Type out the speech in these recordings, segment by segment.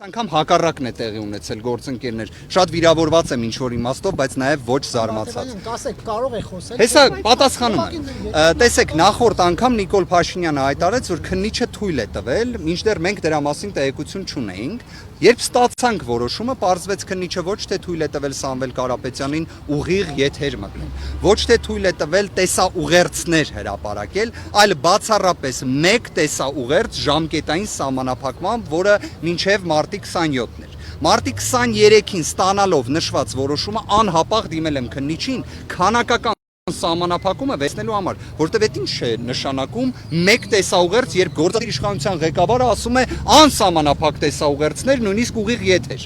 Անգամ հակառակն է տեղի ունեցել գործընկերներ, շատ վիրավորված եմ ինչ-որ իմաստով, բայց նաև ոչ զարմացած։ Ասեք, կարող է խոսել։ Հեսա պատասխանում եմ։ Տեսեք, նախորդ անգամ Նիկոլ Փաշինյանը հայտարարեց, որ քննիչը թույլ է տվել, մինչդեռ մենք դրա մասին տեղեկություն չունեինք։ Երբ ստացանք որոշումը, պարզվեց քննիչը ոչ թե թույլ է տվել Սամվել Կարապետյանին ուղիղ եթեր մտնել, ոչ թե թույլ է տվել տեսաուղերձներ հրապարակել, այլ բացառապես մեկ տեսաուղերձ ժամկետային սահմանափակմամբ, որը մինչև մարտի 27-ն էր։ Մարտի 23-ին ստանալով նշված որոշումը անհապաղ դիմել եմ քննիչին քանակական սահմանափակումը վերցնելու համար, որտեղ այդ ինչ է նշանակում մեկ տեսաուղերձ, երբ գործադիր իշխանության ղեկավարը ասում է անսահմանափակ տեսաուղերձներ, նույնիսկ ուղիղ եթեր։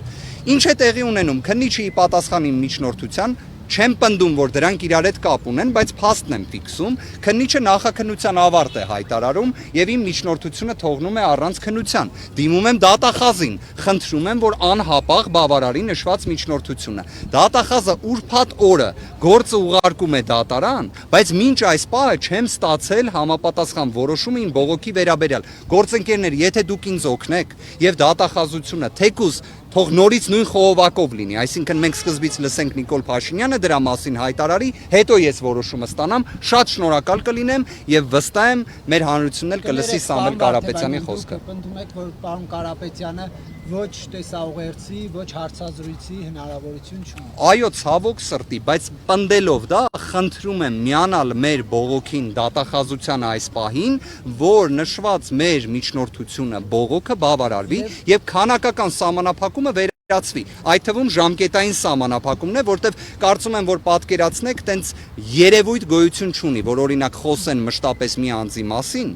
Ինչ է տեղի ունենում, քննիչի պատասխանի միջնորդության չեմ պնդում, որ դրանք իրար հետ կապ ունեն, բայց փաստն եմ ֆիքսում, քննիչը նախաքննության ավարտ է հայտարարում եւ իմ միջնորդությունը թողնում է առանց քննության։ Դիմում եմ դատախազին, խնդրում եմ, որ անհապաղ բավարարի նշված միջնորդությունը։ Դատախազը ուրբաթ օրը գործը ուղարկում է դատարան, բայց մինչ այս պահը չեմ ստացել համապատասխան որոշում իմ բողոքի վերաբերյալ։ Գործընկերներ, եթե դուք ինձ օգնեք եւ դատախազությունը թեկուզ թող նորից նույն խողովակով լինի, այսինքն մենք սկզբից լսենք Նիկոլ Փաշինյանը դրա մասին հայտարարի, հետո ես որոշումը ստանամ, շատ շնորհակալ կլինեմ եւ վստահ եմ մեր հանրությունն էլ կլսի Սամվել Կարապետյանի խոսքը։ Պնդում եք, որ պարոն Կարապետյանը ոչ տեսաուղերձի, ոչ հարցազրույցի հնարավորություն չունի։ Այո, ցավոք սրտի, բայց պնդելով դա խնդրում եմ միանալ մեր բողոքին դատախազությանը այս պահին, որ նշված մեր միջնորդությունը բողոքը բավարարվի եւ քանակական սահմանափակումը վերացվի, այդ թվում ժամկետային սահմանափակումն է, որտեվ կարծում եմ, որ պատկերացնեք, տենց երևույթ գոյություն չունի, որ օրինակ խոսեն մշտապես մի անձի մասին,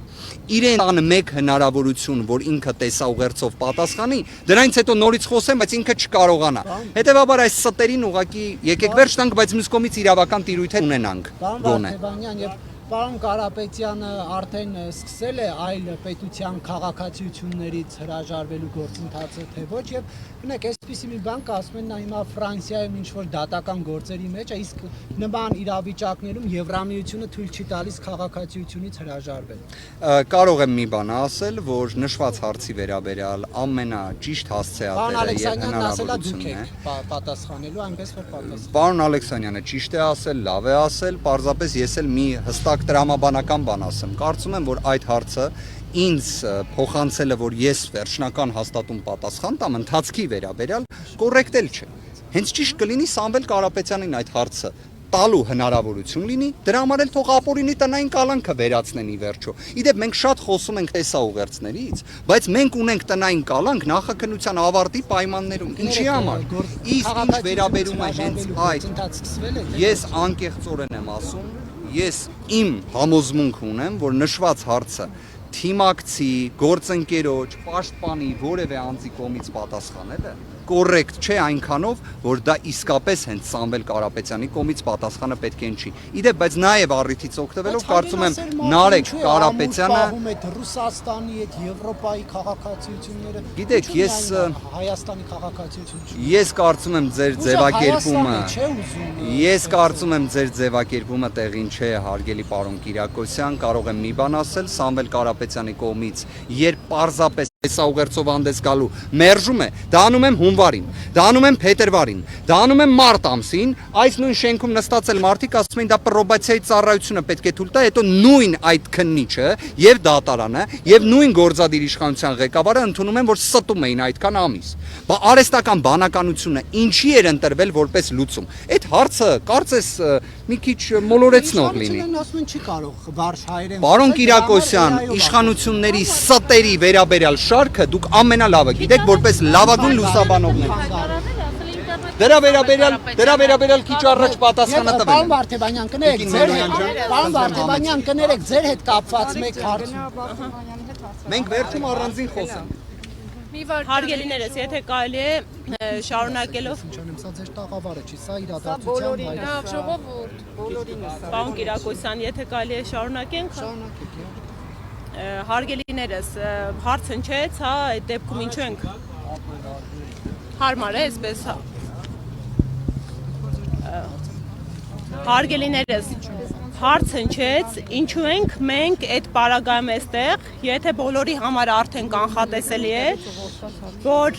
իրեն ան մեկ հնարավորություն, որ ինքը տեսաուղերձով պատասխանի, դրանից հետո նորից խոսեն, բայց ինքը չկարողանա։ Հետևաբար այս ստերին ուղղակի եկեք վերջ տանք, բայց մյուս կողմից իրավական տիրույթ ունենանք։ Գոնե։ Պարոն Կարապետյանը արդեն սկսել է այլ պետության քաղաքացիություններից հրաժարվելու գործընթացը, թե ոչ, եւ գնեք, այսպիսի մի բան կա, ասում են նա հիմա Ֆրանսիայում ինչ-որ դատական գործերի մեջ է, իսկ նման իրավիճակներում Եվրամիությունը թույլ չի տալիս քաղաքացիությունից հրաժարվել։ Կարող եմ մի բան ասել, որ նշված հարցի վերաբերյալ ամենաճիշտ հասցեատերը եւ հնարավորությունն է պատասխանելու, այնպես որ պատասխան։ Պարոն Ալեքսանյանը ճիշտ է ասել, լավ է ասել, պարզապես ես էլ մի հստակ տրամաբանական բան ասեմ։ Կարծում եմ, որ այդ հարցը ինձ փոխանցելը, որ ես վերջնական հաստատում պատասխան տամ ընթացքի վերաբերյալ, կոռեկտ էլ չէ։ Հենց ճիշտ կլինի Սամվել Կարապետյանին այդ հարցը տալու հնարավորություն լինի, դրա համար էլ թող ապօրինի տնային կալանքը վերացնեն ի վերջո։ Իդեպ մենք շատ խոսում ենք տեսաուղերձներից, բայց մենք ունենք տնային կալանք նախաքննության ավարտի պայմաններում։ Ինչի համար։ Իսկ ինչ վերաբերում է հենց այդ, ես անկեղծորեն եմ ասում, ես իմ համոզմունք ունեմ, որ նշված հարցը թիմակցի, գործընկերոջ, պաշտպանի որևէ անձի կողմից պատասխանելը կոռեկտ չէ այնքանով, որ դա իսկապես հենց Սամվել Կարապետյանի կողմից պատասխանը պետք է ինչի։ Իդեպ, բայց նաև առիթից օգտվելով կարծում եմ Նարեկ Կարապետյանը Ռուսաստանի հետ Եվրոպայի քաղաքացիությունները։ Գիտեք, Հայաստանի քաղաքացիություն։ Ես կարծում եմ ձեր ձևակերպումը տեղին չէ, հարգելի պարոն Կիրակոսյան, կարող եմ մի բան ասել, Սամվել Կարապետյանի կողմից, երբ պարզապես տեսաուղերձով հանդես գալու մերժում է, դա անում եմ հունվարին, դա անում եմ փետրվարին, դա անում եմ մարտ ամսին, այս նույն շենքում նստածել մարդիկ ասում են դա պրոբացիայի ծառայությունը պետք է թույլ տա, հետո նույն այդ քննիչը եւ դատարանը եւ նույն գործադիր իշխանության ղեկավարը ընդունում են, որ ստում էին այդքան ամիս։ Բա արհեստական բանականությունը ինչի էր ընտրվել որպես լուծում։ Այդ հարցը կարծես մի քիչ մոլորեցնող լինի։ Ասում են չի կարող վարժ հայերեն։ Պարոն Կիրակոսյան, իշխանությունների ստերի վերաբերյալ շարքը դուք ամենալավը գիտեք, որպես լավագույն լուսաբանողներ։ Դրա վերաբերյալ քիչ առաջ պատասխանը տվել։ Պարոն Վարդեվանյան, կներեք, ձեր հետ կապված մեկ հարց։ Մենք վերջում առանձին խոսենք։ Հարգելիներս, եթե կարելի է շարունակելով Սա ձեր տաղավարը չի, սա իրադարձության հայտ։ Ժողովուրդ, բոլորին է սա։ Պարոն Կիրակոսյան, եթե կարելի է շարունակենք։ Հարգելիներս, հարց հնչեց, հա, այդ դեպքում ինչու ենք հարմար է, այսպես Հարգելիներս, հարց հնչեց, ինչու ենք մենք այդ պարագայում էստեղ, եթե բոլորի համար արդեն կանխատեսելի է, որ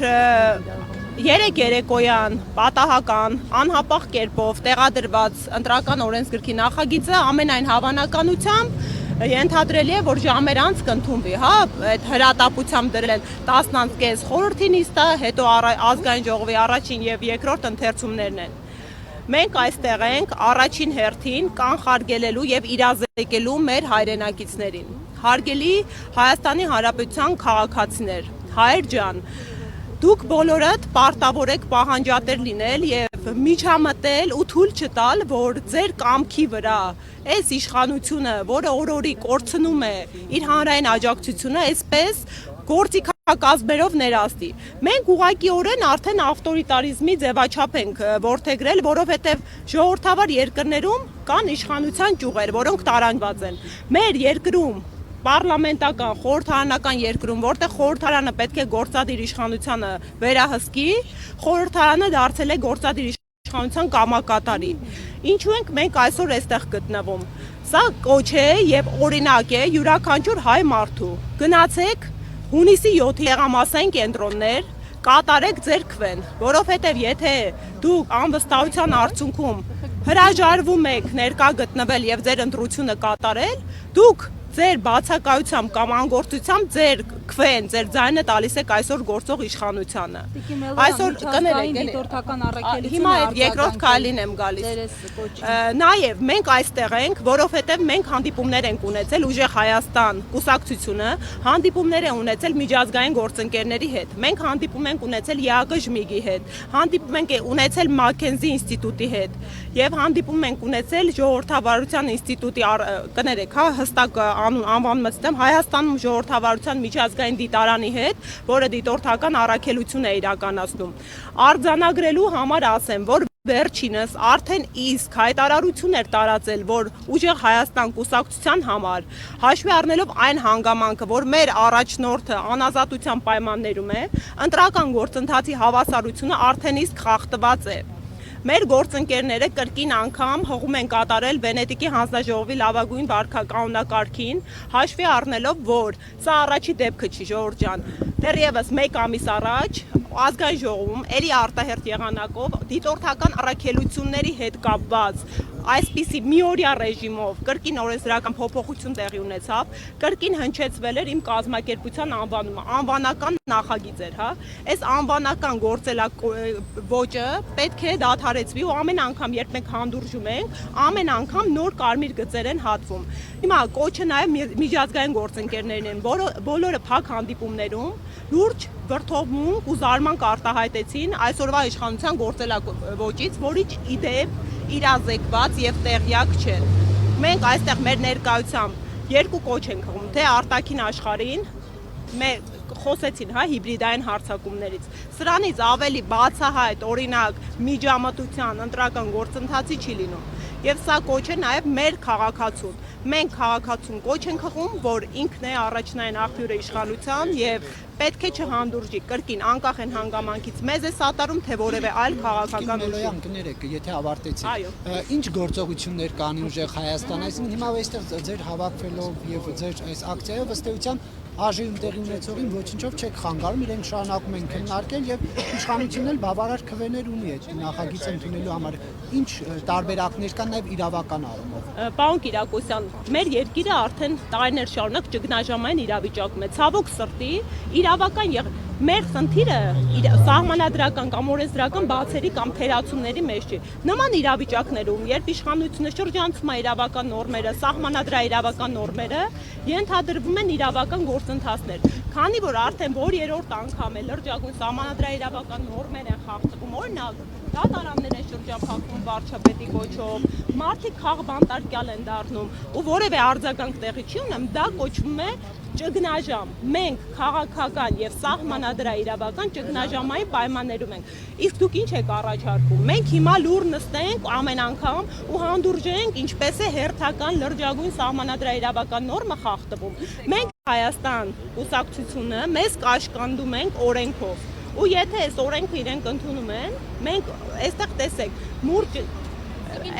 երեք երեկոյան պատահական անհապաղ կերպով տեղադրված ընտրական օրենսգրքի նախագիծը ամենայն հավանականությամբ ենթադրելի է, որ ժամեր անց կընդունվի, հա, այդ հրատապությամբ դրել 10:30 խորհրդի նիստը, հետո ազգային ժողովի առաջին եւ երկրորդ ընթերցումներն են։ Մենք այստեղ ենք առաջին հերթին կանխարգելելու եւ իրազեկելու մեր հայրենակիցներին։ Հարգելի Հայաստանի Հանրապետության քաղաքացիներ, հայր ջան, դուք բոլորդ պարտավոր եք պահանջատեր լինել եւ միջամտել ու թույլ չտալ, որ ձեր կամքի վրա այս իշխանությունը, որը օր-օրի կորցնում է իր հանրային աջակցությունը, այսպես գործիքակազմերով ներաստի։ Մենք ուղղակիորեն արդեն ավտորիտարիզմի ձևաչափ ենք որդեգրել, որովհետև ժողովրդավար երկրներում կան իշխանության ճյուղեր, որոնք տարանջված են։ Մեր երկրում պարլամենտական, խորհրդարանական երկրում, որտեղ խորհրդարանը պետք է գործադիր իշխանությանը վերահսկի, խորհրդարանը դարձել է գործադիր իշխանության կամակատարի։ Ինչու ենք մենք այսօր այստեղ գտնվում։ Սա կոչ է եւ օրինակ է յուրաքանչյուր հայ մարդու։ Գնացեք հունիսի 7-ի եղամասային կենտրոններ, կատարեք ձեր քվեն, որովհետեւ եթե դուք անվստահության արդյունքում հրաժարվում եք ներկա գտնվել եւ ձեր ընտրությունը կատարել, դուք ձեր բացակայությամբ կամ անգործությամբ ձեր քվեն, ձեր ձայնը տալիս եք այսօր գործող իշխանությանը։ Այսօր կներեք, դիտորդական առաքելությունը հիմա այդ երկրորդ քայլին եմ գալիս։ Նաև մենք այստեղ ենք, որովհետև մենք հանդիպումներ ենք ունեցել Ուժեղ Հայաստան կուսակցությունը, հանդիպումներ են ունեցել միջազգային գործընկերների հետ։ Մենք հանդիպում ենք ունեցել ԵԱԿ-ի հետ, հանդիպում ենք ունեցել Մաքենզի ինստիտուտի հետ եւ հանդիպում ենք ունեցել Ժողովրդավարության ինստիտուտի, կներեք, հա, հստակ անվանումը ստեմ Հայաստանում ժողովրդավարության միջազգային դիտարանի հետ, որը դիտորդական առաքելություն է իրականացնում։ Արձանագրելու համար ասեմ, որ վերջինս արդեն իսկ հայտարարություն էր տարածել, որ Ուժեղ Հայաստան կուսակցության համար, հաշվի առնելով այն հանգամանքը, որ մեր առաջնորդը անազատության պայմաններում է, ընտրական գործընթացի հավասարությունը արդեն իսկ խախտված է։ Մեր գործընկերները կրկին անգամ հողում են կատարել Վենետիկի հանձնաժողովի լավագույն վարքականոնակարգին, հաշվի առնելով, որ սա առաջի դեպքը չի, Ժողովուրդ ջան, դեռևս 1 ամիս առաջ ազգային ժողովում ելի արտահերթ եղանակով դիտորդական առաքելությունների հետ կապված այսպիսի միօրյա ռեժիմով կրկին օրենսդրական փոփոխություն տեղի ունեցավ, կրկին հնչեցվել էր իմ կազմակերպության անվանումը, անվանական նախագիծ էր, հա, այս անվանական գործելաոճը պետք է դադարեցվի ու ամեն անգամ, երբ մենք հանդուրժում ենք, ամեն անգամ նոր կարմիր գծեր են հատվում։ Հիմա կոչը նաև միջազգային գործընկերներն են, բոլորը փակ հանդիպումներում լուրջ վրդովմունք ու զարմանք արտահայտեցին այսօրվա իշխանության գործելաոճից, որից իդեպ իրազեկված եւ տեղյակ չեն։ Մենք այստեղ մեր ներկայությամբ երկու կոչ ենք հղում, թե արտաքին աշխարհին խոսեցին, հա, հիբրիդային հարձակումներից։ Սրանից ավելի բացահայտ օրինակ միջամտության ընտրական գործընթացի չի լինում։ Եվ սա կոչ է նաև մեր քաղաքացուն։ Մենք քաղաքացուն կոչ ենք հղում, որ ինքն է առաջնային աղբյուրը իշխանության եւ պետք է չհանդուրժի կրկին անկախ են հանգամանքից մեզ է սատարում, թե որևէ այլ քաղաքական ուժ։ Կներեք, եթե ավարտեցիք, Այո։ Ինչ գործողություններ կան Ուժեղ Հայաստան, այսինքն հիմա այստեղ ձեր հավաքվելով եւ ձեր այս ակցիայով ըստ էության ԱԺ-ում տեղի ունեցողին ոչնչով չեք խանգարում, իրենք շարունակում են քննարկել եւ իշխանությունն էլ բավարար քվեներ ունի այդ նախագիծը ընդունելու համար։ Ինչ տարբերակներ կան նաեւ իրավական առումով։ Պարոն Կիրակոսյան, մեր երկիրը արդեն տարիներ շարունակ ճգնաժամային իրավիճակում է։ Ցավոք սրտի, իրավական մեր խնդիրը սահմանադրական կամ օրենսդրական բացերի կամ թերացումների մեջ չի։ Նման իրավիճակներում, երբ իշխանությունը շրջանցում է իրավական նորմերը, սահմանադրաիրավական նորմերը, ենթադրվում են իրավական գործընթացներ։ Քանի որ արդեն երրորդ անգամ է լրջագույն սահմանադրաիրավական նորմեր են խախտվում, օրինակ դատարաններ են շրջափակվում վարչապետի կոչով, մարդիկ քաղբանտարկյալ են դառնում ու որևէ արձագանք տեղի չի ունեմ, դա կոչվում է ճգնաժամ։ Մենք քաղաքական եւ սահմանադրաիրավական ճգնաժամային պայմաններում ենք։ Իսկ դուք ինչ եք առաջարկում։ Մենք հիմա լուր նստենք ամեն անգամ ու հանդուրժենք, ինչպես է հերթական լրջագույն սահմանադրաիրավական նորմը խախտվում։ Մենք Հայաստան կուսակցությունը մեզ կաշկանդում ենք օրենքով։ Ու եթե այս օրենքը իրենք ընդունում են, մենք այստեղ տեսեք,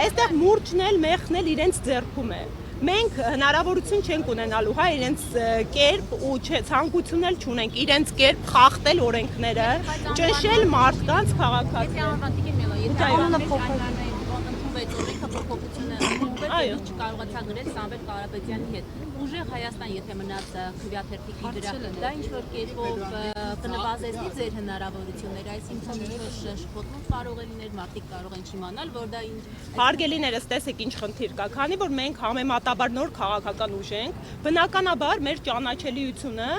այստեղ մուրճն էլ մեղն էլ իրենց ձեռքում է։ մենք հնարավորություն չենք ունենալու, հա, իրենց կերպ ու ցանկություն էլ չունենք իրենց կերպ խախտել օրենքները, ճնշել մարդկանց քաղաքացիական Այո, չկարողացա գրել Սամվել Կարապետյանի հետ։ Ուժեղ Հայաստան, եթե մնաց քվեաթերթիկի վրա, դա ինչ-որ կերպով կնվազեցնի ձեր հնարավորությունները, այսինքն ինչ-որ շփոթում կարող է լինել, մարդիկ կարող են չիմանալ, որ դա ինչ։ Հարգելիներս, տեսեք ինչ խնդիր կա, քանի որ մենք համեմատաբար նոր քաղաքական ուժ ենք, բնականաբար մեր ճանաչելիությունը,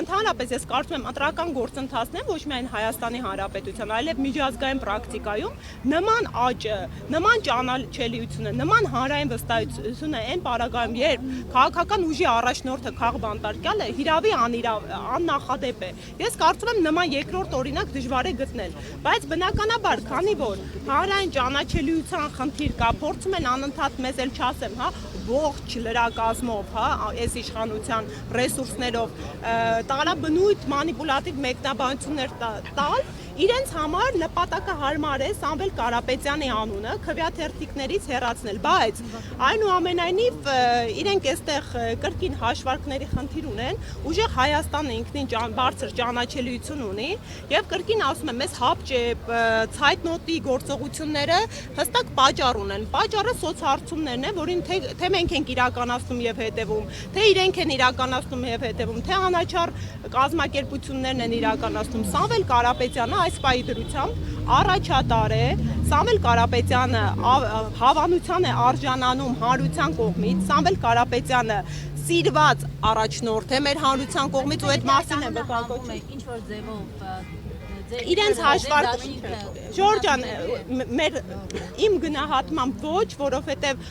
ընդհանրապես ես կարծում եմ ընտրական գործընթացն է ոչ միայն Հայաստանի Հանրապետության, այլև միջազգային պրակտիկայում նման աճը, նման ճանաչելիությունը, նման հանրային վստահությունը այն պարագայում, երբ քաղաքական ուժի առաջնորդը քաղբանտարկյալը հիրավի աննախադեպ է։ Ես կարծում եմ նման երկրորդ օրինակ դժվար է գտնել, բայց բնականաբար, քանի որ հանրային ճանաչելիության խնդիր կա, փորձում են անընդհատ մեզ էլ չասեմ, հա, ողջ լրակազմով, հա, այս իշխանության ռեսուրսներով տարաբնույթ մանիպուլատիվ մեկնաբանություններ տալ, իրենց համար նպատակահարմար է Սամվել Կարապետյանի անունը քվեաթերթիկներից հեռացնել, բայց այնուամենայնիվ իրենք այստեղ կրկին հաշվարկների խնդիր ունեն, ուժեղ Հայաստանը ինքնին բարձր ճանաչելիություն ունի եւ կրկին ասում եմ, մեզ հապճեպ ցայտնոտի գործողությունները հստակ պատճառ ունեն։ Պատճառը սոցհարցումներն է, որին թե մենք ենք իրականացնում եւ հետեւում, թե իրենք են իրականացնում եւ հետեւում, թե անաչառ կազմակերպություններն են իրականացնում։ Սամվել Կարապետյանը այս պահի դրությամբ առաջատար է, Սամվել Կարապետյանը հավանության է արժանանում հանրության կողմից, Սամվել Կարապետյանը սիրված առաջնորդ է մեր հանրության կողմից ու այդ մասին է վկայակոչում ինչ որ ձևով իրենց հաշվարկը Ժորժան իմ գնահատմամբ ոչ, որովհետև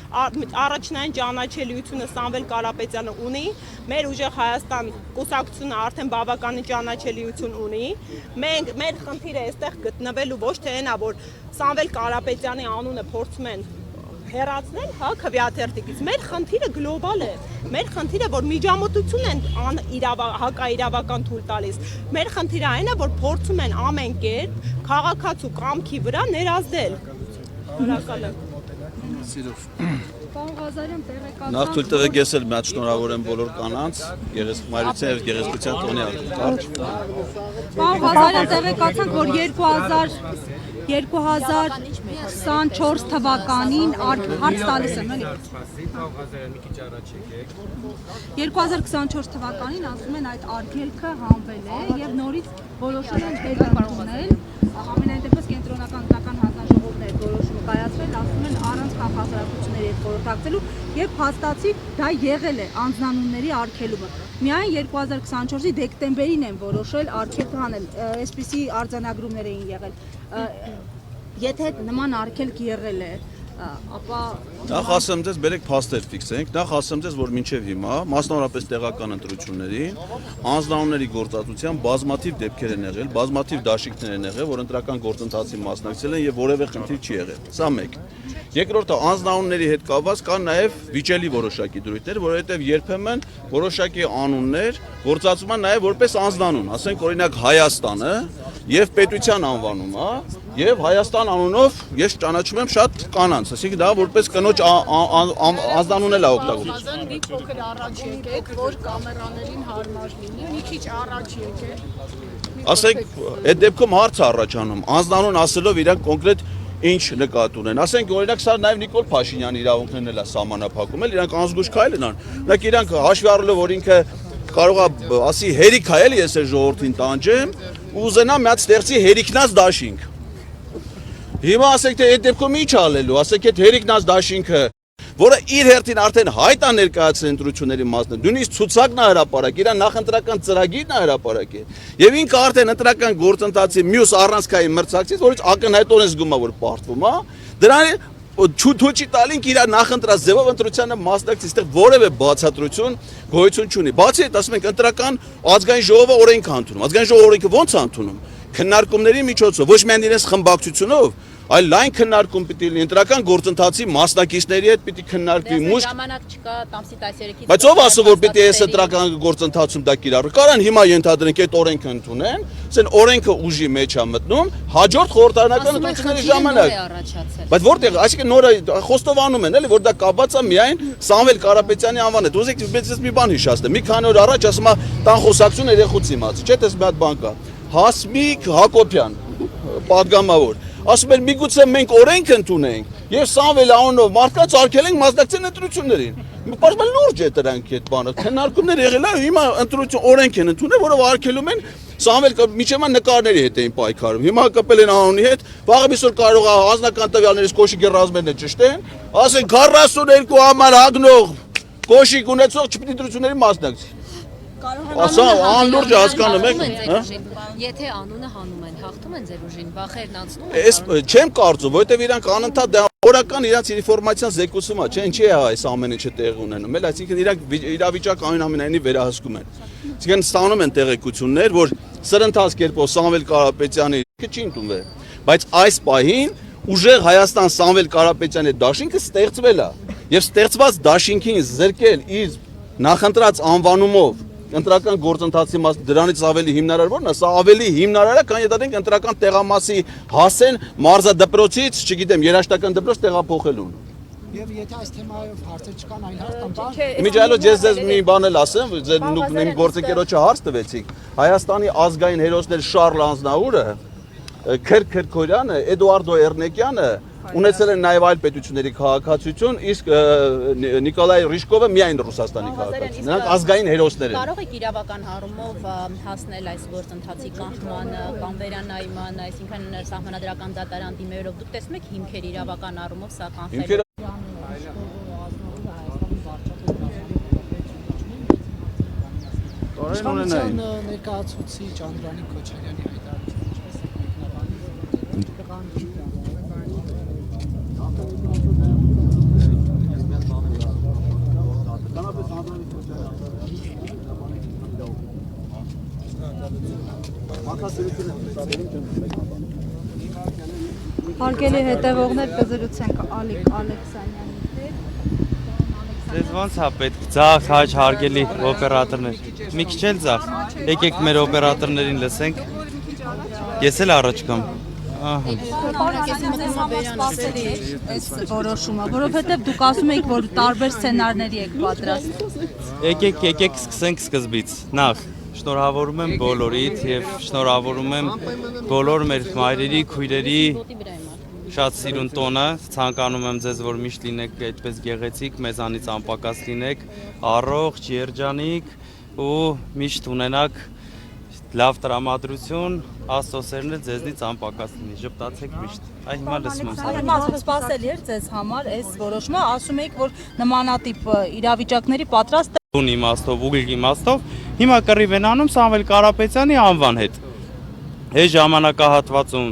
առաջնային ճանաչելիությունը Սամվել Կարապետյանը ունի, մեր ուժեղ Հայաստան կուսակցությունը արդեն բավականին ճանաչելիություն ունի, մեր խնդիրը այստեղ գտնվելու ոչ թե այնա, որ Սամվել Կարապետյանի անունը փորձում են հեռացնել, հա, քվեաթերթիկից։ Մեր խնդիրը գլոբալ է։ Մեր խնդիրը, որ միջամտություն են հակաիրավական թույլ տալիս։ Մեր խնդիրը այն է, որ փորձում են ամեն կերպ քաղաքացու կամքի վրա ներազդել։ Շնորհակալ եմ։ Սիրով։ Պարոն Ղազարյան, տեղեկացան։ Նախ թույլ տվեք ես էլ մի հատ շնորհավորեմ բոլոր կանանց, մայրության եւ գեղեցկության տոնի արդյունք։ Պարոն Ղազարյան, տեղեկացանք, որ 2024 թվականին հարց տալիս եմ, էլի։ 2024 թվականին ասում են այդ արգելքը հանվել է եւ նորից որոշել են հետապնդել, ամենայն դեպս կենտրոնական ընտրական հանձնաժողովներ որոշումը կայացրել, ասում են առանց քաղաքացիությունների հետ խորհրդակցելու եւ փաստացի դա եղել է անձնանունների արգելումը։ Միայն 2024-ի դեկտեմբերին են որոշել արգելք հանել, այսպիսի արձանագրումներ էին եղել։ Եթե նման արգելք եղել է, ապա Նախ ասեմ ձեզ, բերեք փաստեր ֆիքսենք, նախ ասեմ ձեզ, որ մինչև հիմա, մասնավորապես տեղական ընտրություններին, անձնանունների գործածության բազմաթիվ դեպքեր են եղել, բազմաթիվ դաշինքներ են եղել, որ ընտրական գործընթացին մասնակցել են եւ որևէ խնդիր չի եղել։ Սա մեկ։ Երկրորդը անձնանունների հետ կապված կան նաև վիճելի որոշակի դրույթներ, որովհետև երբեմն որոշակի անուններ գործածվում են նաև որպես անձնանուն, ասենք օրինակ Հայաստանը եւ պետության անվանումը, եւ Հայաստան անունով ես ճանաչում եմ շատ կանանց, ասենք դա որպես կնոջ անձնանուն էլ է օգտագործվում։ Ղազարյան մի փոքր առաջ եկեք, որ կամերաներին հարմար լինի, մի քիչ առաջ եկեք։ Ասենք այդ դեպքում հարց է առաջանում, անձնանուն ասելով իրանք կոնկրետ ինչ նկատի ունեն։ Ասենք օրինակ սա նաև Նիկոլ Փաշինյանի իրավունքներն էլ է սահմանափակում, էլ իրանք անզգույշ քայլ են անում։ Օրինակ իրանք հաշվի առնելով, որ ինքը կարող է ասի հերիք է, էլի ես այս ժողովրդին տանջեմ, ու ուզենամ մի հատ ստեղծի հերիքնած դաշինք։ Հիմա ասենք թե այդ դեպքում ինչ ալելու, ասենք այդ հերիքնած դաշինքը, որը իր հերթին արդեն հայտ է ներկայացրել ընտրությունների մասն, նույնիսկ ցուցակն է հրապարակել, իր նախընտրական ծրագիրն է հրապարակել, եւ ինքը արդեն ընտրական գործընթացի մյուս առանցքային մրցակցից, որից ակնհայտորեն զգում է, որ պարտվում է, դրան Չուչի տալինք իր նախընտրած ձևով ընտրությանը մասնակցի, այստեղ որևէ բացատրություն գոյություն չունի։ Բացի այդ, ասում ենք, ընտրական ազգային ժողովը օրենք է ընդունում։ Ազգային ժողովը օրենքը ո՞նց է ընդունում։ Քննարկումների միջոցով, ոչ միայն իրենց խմբակցությունով, այլ լայն քննարկում պիտի լինի, ընտրական գործընթացի մասնակիցների հետ պիտի քննարկվի մուշկ։ Ժամանակ չկա տամսի 13-ից։ Բայց ով ասում որ պիտի այս ընտրական գործընթացում դա կիրառվի։ Կարան հիմա ենթադրենք այդ օրենքը ընդունեն, ասեն օրենքը ուժի մեջ է մտնում, հաջորդ խորհրդարանական ընտրությունների ժամանակ։ Բայց որտեղ, այսինքն նորը խոստովանում են, էլի, որ դա կապված է միայն Սամվել Կարապետյանի անվան հետ։ Ուզեք մեծ մի բան հիշեցնեմ։ Մի քանի օր առաջ ասում է տան խոսակցություն երեխուց իմաց, չէ՞, դες մի հատ բան կա։ Հասմիկ Հակոբյան, պատգամավոր, ասում են միգուցե մենք օրենք ընդունենք եւ Սամվել անունով մարդկանց արգելենք մասնակցել ընտրություններին։ Պարզապես լուրջ է դրանք այդ բանը։ Քննարկումներ եղել է, հիմա ընտրություն օրենք են ընդունել, որով արգելում են Սամվել միջևան նկարների հետ էին պայքարում։ Հիմա կապել են անունի հետ, վաղը այսօր կարող է անձնական տվյալներից կոշիկի ռազմերն ճշտեն, ասեն 42 համար հագնող կոշիկ ունեցող չպիտի ընտրությունների մասնակցի։ Ասա անլուրջ հասկանում եք, հա։ Եթե անունը հանում են, հաղթում են ձեր ուժին, վախերն անցնում են։ Ես չեմ կարծում, որովհետև իրանք անընդհատ դա օրական իրանք ինֆորմացիան զեկուցում է, չէ՞, ինչի է այս ամեն ինչը տեղի ունենում, էլ այսինքն իրանք իրավիճակը այնուամենայնիվ վերահսկում են։ Այսինքն ստանում են տեղեկություններ, որ սրընթաց կերպով Սամվել Կարապետյանի չի ընդունվել, բայց այս պահին ուժեղ Հայաստան Սամվել Կարապետյանի դաշինքը ստեղծվել է եւ ստեղծված դաշինքին զրկել իր նախընտրած անվանումով ընտրական գործընթացի մաս դրանից ավելի հիմնարար որն է, սա ավելի հիմնարար է, քան եթե ընտրական տեղամասի հասեն մարզադպրոցից, չգիտեմ, երաշտական դպրոց տեղափոխելուն։ Եվ եթե այս թեմայով հարցեր չկան, այլ հարց կան, բան։ Իմիջիայլոց ես ձեզ մի բան էլ ասեմ, ձեր նույն գործընկերոջը հարց տվեցիք։ Հայաստանի ազգային հերոսներ Շարլ Անձնաուրը, Քրկ Քրքորյանը, Էդուարդո Էրնեկյանը ունեցել են նաև այլ պետությունների քաղաքացիություն, իսկ Նիկոլայ Ռիշկովը միայն Ռուսաստանի քաղաքացի։ Նրանք ազգային հերոսներ են։ Կարող եք իրավական հարումով հասնել այս գործընթացի կանխմանը կամ վերանայման, այսինքն սահմանադրական դատարան դիմերով դուք տեսնում եք հիմքեր իրավական հարումով սա կանխել։ Իշխանության ներկայացուցիչ Անդրանիկ Քոչարյանի Հարգելի հետևողներ, կզրուցենք Ալիկ Ալեքսանյանի հետ։ Ձեզ ոնց է պետք ձախ հաճ հարգելի օպերատորներ։ Մի քիչ էլ ձախ։ Եկեք մեր օպերատորներին լսենք։ Ես էլ առաջ կամ։ Այս որոշումը, որովհետև դուք ասում եք, որ տարբեր սցենարների եք պատրաստ։ Եկեք սկսենք սկզբից։ Նախ շնորհավորում եմ բոլորիդ եւ շնորհավորում եմ բոլոր մեր մայրերի, քույրերի շատ սիրուն տոնը, ցանկանում եմ ձեզ, որ միշտ լինեք այդպես գեղեցիկ, մեզանից անպակաս լինեք, առողջ, երջանիկ ու միշտ ունենաք լավ տրամադրություն, Աստծո սերն ձեզնից անպակաս լինի, ժպտացեք միշտ։ Այ հիմա լսում եմ։ Հիմա սպասելի էր ձեզ համար այս որոշումը, ասում եք, որ նմանատիպ իրավիճակների պատրաստ ուն իմաստով, ուղիղ իմաստով, հիմա կռիվ են անում Սամվել Կարապետյանի անվան հետ։ Այս ժամանակահատվածում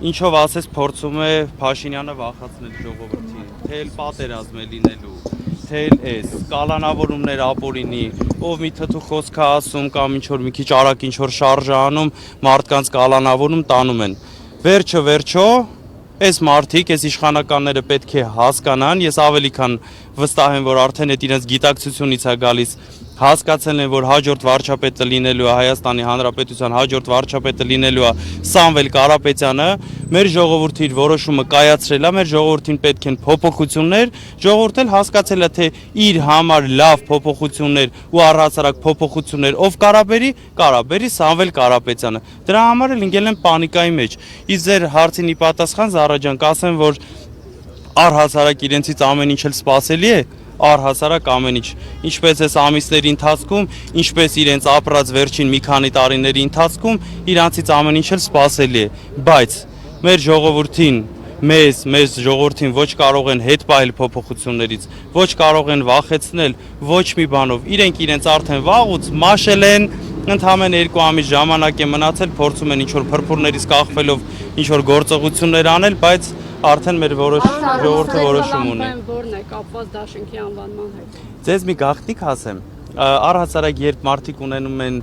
ինչով ասես փորձում է Փաշինյանը վախացնել ժողովրդին, թե էլ պատերազմ է լինելու, թե էլ էս կալանավորումներ ապօրինի, ով մի թթու խոսք է ասում կամ ինչ որ մի քիչ արագ ինչ որ շարժ է անում, մարդկանց կալանավորում տանում են։ Վերջո այս մարդիկ, այս իշխանականները պետք է հասկանան, ես ավելի քան վստահ եմ, որ արդեն այդ իրենց գիտակցությունից է գալիս, հասկացել են, որ հաջորդ վարչապետը լինելու է Հայաստանի Հանրապետության հաջորդ վարչապետը լինելու է Սամվել Կարապետյանը, մեր ժողովրդի իր որոշումը կայացրել է, մեր ժողովրդին պետք են փոփոխություններ, ժողովուրդն էլ հասկացել է, թե իր համար լավ փոփոխություններ ու առհասարակ փոփոխություններ ով կարաբերի Սամվել Կարապետյանը։ Դրա համար էլ ընկել են պանիկայի մեջ։ Իսկ ձեր հարցին ի պատասխան Զարա ջան, կասեմ, որ առհասարակ իրենցից ամեն ինչ էլ սպասելի է, առհասարակ ամեն ինչ, ինչպես այս ամիսների ընթացքում, ինչպես իրենց ապրած վերջին մի քանի տարիների ընթացքում, իրանցից ամեն ինչ էլ սպասելի է, բայց մեր ժողովրդին, մեզ ժողովրդին ոչ կարող են հետ պահել փոփոխություններից, ոչ կարող են վախեցնել ոչ մի բանով, իրենց արդեն վաղուց մաշել են, ընդամենը 2 ամիս ժամանակ է մնացել, փորձում են ինչ-որ փրփուրներից կախվելով ինչ-որ գործողություններ անել, բայց արդեն մեր ժողովուրդը որոշում ունի։ Որն է կապված դաշինքի անվանման հետ։ Ձեզ մի գաղտնիք ասեմ, առհասարակ երբ մարդիկ ունենում են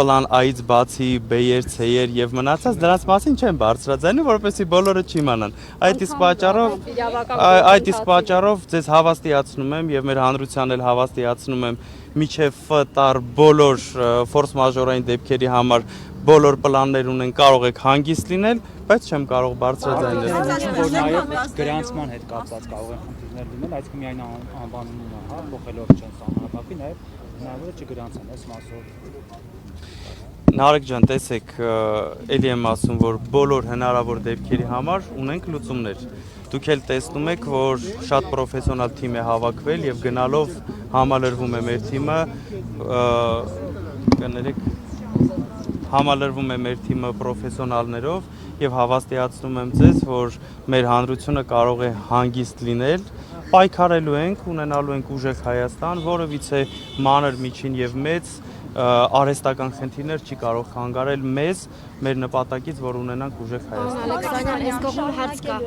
պլան A-ից բացի B-եր, C-եր եւ մնացած դրանց մասին չեն բարձրաձայնում, որովհետեւ բոլորը չիմանան։ Այդ իսկ պատճառով ձեզ հավաստիացնում եմ եւ մեր հանրությանն էլ հավաստիացնում եմ միջև F-տար բոլոր ֆորս մաժորային դեպքերի համար բոլոր պլաններ ունեն, կարող եք հանգիստ լինել, բայց չեմ կարող բարձրաձայնել։ Որ նաեւ գրանցման հետ կապված կարող են խնդիրներ լինել, այսինքն միայն անվանումը, հա, փոխելով չեն սահմանափակվի, նաեւ հնարավոր է չգրանցեն այս մասով։ Նարեկ ջան, տեսեք, ելի եմ ասում, որ բոլոր հնարավոր դեպքերի համար ունենք լուծումներ։ Դուք էլ տեսնում եք, որ շատ պրոֆեսիոնալ թիմ է հավաքվել եւ գնալով համալրվում է մեր թիմը, համալրվում է մեր թիմը պրոֆեսիոնալներով եւ հավաստիացնում եմ ձեզ, որ մեր հանրությունը կարող է հանգիստ լինել, պայքարելու ենք, ունենալու ենք ուժեղ Հայաստան, որովհետեւ մանր, միջին եւ մեծ արհեստական խնդիրներ չի կարող խանգարել մեզ մեր նպատակից, որ ունենանք ուժեղ Հայաստան։ Ալեքսանյան, այս կողմում հարց կա։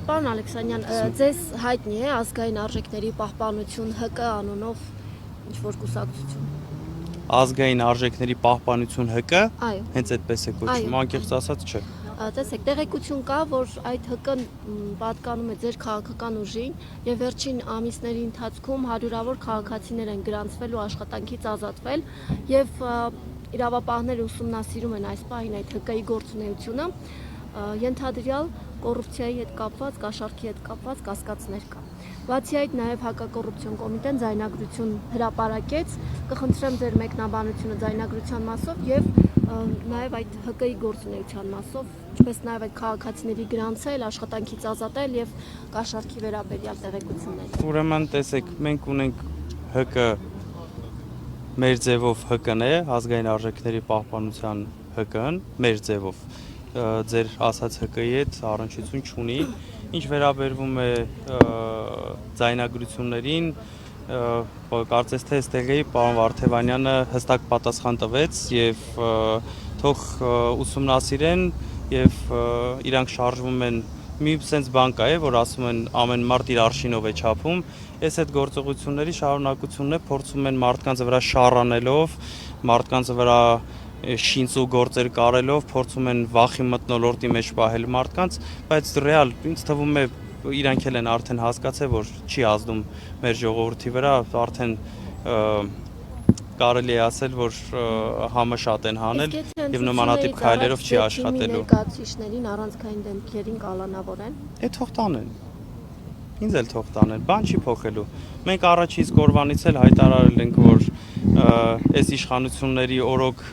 Պարոն Ալեքսանյան, ձեզ հայտնի է ազգային արժեքների պահպանություն ՀԿ անունով ինչ-որ կուսակցություն։ Ազգային արժեքների պահպանություն ՀԿ, Այո։ հենց այդպես է կոչվում, անկեղծ ասած չէ։ Տեսեք, տեղեկություն կա, որ այդ ՀԿ-ն պատկանում է ձեր քաղաքական ուժին եւ վերջին ամիսների ընթացքում հարյուրավոր քաղաքացիներ են գրանցվել ու աշխատանքից ազատվել եւ իրավապահները ուսումնասիրում են այս պահին այդ ՀԿ-ի գործունեությունը, ենթադրյալ կոռուպցիայի հետ կապված, կաշառքի հետ կապված կասկածներ կա։ Բացի այդ, նաև հակակոռուպցիոն կոմիտեն ձայնագրություն հրապարակեց, կխնդրեմ ձեր մեկնաբանությունը ձայնագրության մասով եւ նաև այդ ՀԿ-ի գործունեության մասով, ինչպես նաև այդ քաղաքացիների գրանցել, աշխատանքից ազատել եւ կաշառքի վերաբերյալ տեղեկություններ։ Ուրեմն տեսեք, մենք ունենք ՀԿ մեր ձևով ՀԿ-ն է, ազգային արժեքների պահպանության ՀԿ-ն մեր ձևով ձեր ասած ՀԿ-ի հետ առնչություն չունի, ինչ վերաբերվում է ձայնագրություններին, կարծես թե այստեղի պարոն Վարդևանյանը հստակ պատասխան տվեց եւ թող ուսումնասիրեն եւ իրանք շարժվում են մի sense բան կա է, որ ասում են ամեն մարդ իր արշինով է չափում, այս այդ գործողությունների շարունակությունն է, փորձում են մարդկանց վրա շառանելով, մարդկանց վրա շինծու գործեր կարելով փորձում են վախի մթնոլորտի մեջ պահել մարդկանց, բայց ռեալ ինձ թվում է իրանք էլ են արդեն հասկացել, որ չի ազդում մեր ժողովրդի վրա, արդեն կարելի է ասել, որ համը շատ են հանել եւ նմանատիպ քայլերով չի աշխատելու։ Ներկայացուցիչներին առանցքային դեմքերին կալանավորեն։ Թող տանեն։ Ինձ էլ թող տանեն, բան չի փոխելու։ Մենք առաջից կորվանից էլ հայտարարել ենք, որ այս իշխանությունների օրոք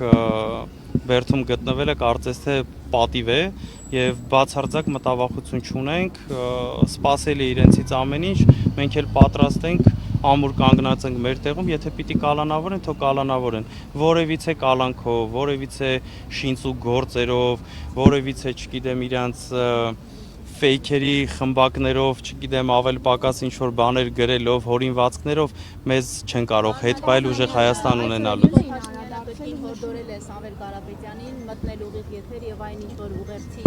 բերդում գտնվելը կարծես թե պատիվ է եւ բացարձակ մտավախություն չունենք, սпасելի իրենցից ամեն ինչ, մենք էլ պատրաստ ենք ամուր կանգնած ենք մեր տեղում, եթե պիտի կալանավորեն, թող կալանավորեն, որևիցե կալանքով, որևիցե շինծու գործերով, որևիցե, չգիտեմ, իրանց ֆեյքերի խմբակներով, չգիտեմ, ավել պակաս ինչ-որ բաներ գրելով, հորինվածքներով մեզ չեն կարող հետ պայել ուժեղ Հայաստան ունենալուց։ Հորդորել է Սամվել Կարապետյանին մտնել ուղիղ եթեր եւ այն ինչ-որ ուղերձի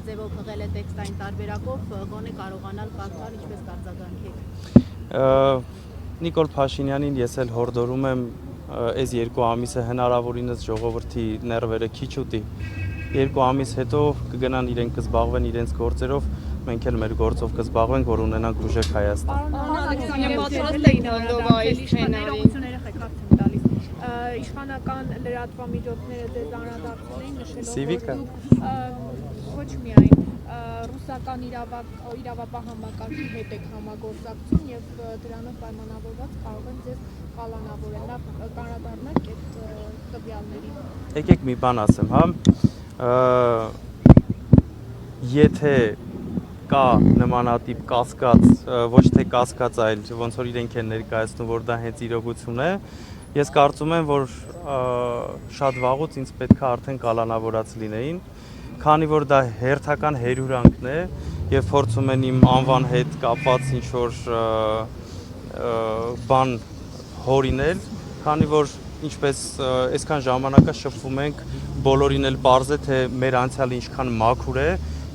ձևով հղել է տեքստային տարբերակով, գոնե կարողանալ կարդալ, ինչպես կարձագանքեք։ Նիկոլ Փաշինյանին ես էլ հորդորում եմ այս 2 ամիսը հնարավորինս ժողովրդի ներվերը քիչ ուտի։ 2 ամիս հետո կգնան իրենք կզբաղվեն իրենց գործերով, մենք էլ մեր գործով կզբաղվենք, որ ունենանք ուժեղ Հայաստան։ Իշխանական լրատվամիջոցները ձեզ անդրադարձել էին նշելով, որ ոչ միայն ռուսական իրավապահ համակարգի հետ եք համագործակցում եւ դրանով պայմանավորված կարող են ձեզ կալանավորել։ Կանրադառնաք այդ տվյալներին։ Եկեք մի բան ասեմ, հա։ Եթե կա նմանատիպ կասկած, ոչ թե կասկած, այլ ոնց որ իրենք են ներկայացնում, որ դա հենց իրողություն է, ես կարծում եմ, որ շատ վաղուց ինձ պետք է արդեն կալանավորած լինեին, քանի որ դա հերթական հերյուրանքն է եւ փորձում են իմ անվան հետ կապված ինչ-որ բան հորինել, քանի որ ինչպես այսքան ժամանակա շփվում ենք, բոլորին էլ պարզ է, թե մեր անցյալը ինչքան մաքուր է